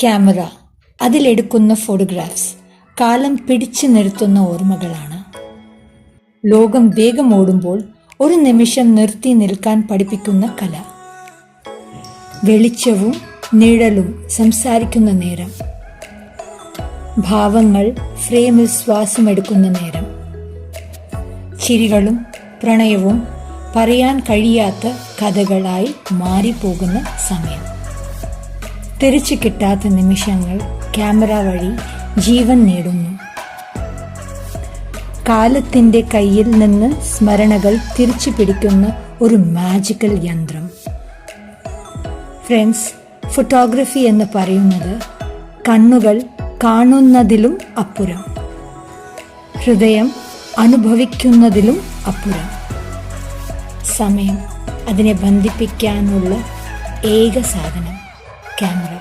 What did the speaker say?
Camera, അതിലെടുക്കുന്ന photographs കാലം പിടിച്ചു നിർത്തുന്ന ഓർമ്മകളാണ്. ലോകം വേഗം ഓടുമ്പോൾ ഒരു നിമിഷം നിർത്തി നിൽക്കാൻ പഠിപ്പിക്കുന്ന കല. വെളിച്ചവും നിഴലും സംസാരിക്കുന്ന നേരം, ഭാവങ്ങൾ ഫ്രെയിമിൽ ശ്വാസമെടുക്കുന്ന നേരം, ചിരികളും പ്രണയവും പറയാൻ കഴിയാത്ത കഥകളായി മാറിപ്പോകുന്ന സമയം. തിരിച്ചു കിട്ടാത്ത നിമിഷങ്ങൾ ക്യാമറ വഴി ജീവൻ നേടുന്നു. കാലത്തിൻ്റെ കയ്യിൽ നിന്ന് സ്മരണകൾ തിരിച്ചു പിടിക്കുന്ന ഒരു മാജിക്കൽ യന്ത്രം. ഫ്രണ്ട്സ്, ഫോട്ടോഗ്രാഫി എന്ന് പറയുന്നത് കണ്ണുകൾ കാണുന്നതിലും അപ്പുറം, ഹൃദയം അനുഭവിക്കുന്നതിലും അപ്പുറം. സമയം അതിനെ ബന്ധിപ്പിക്കാനുള്ള ഏക സാധനം ക്യാമറ.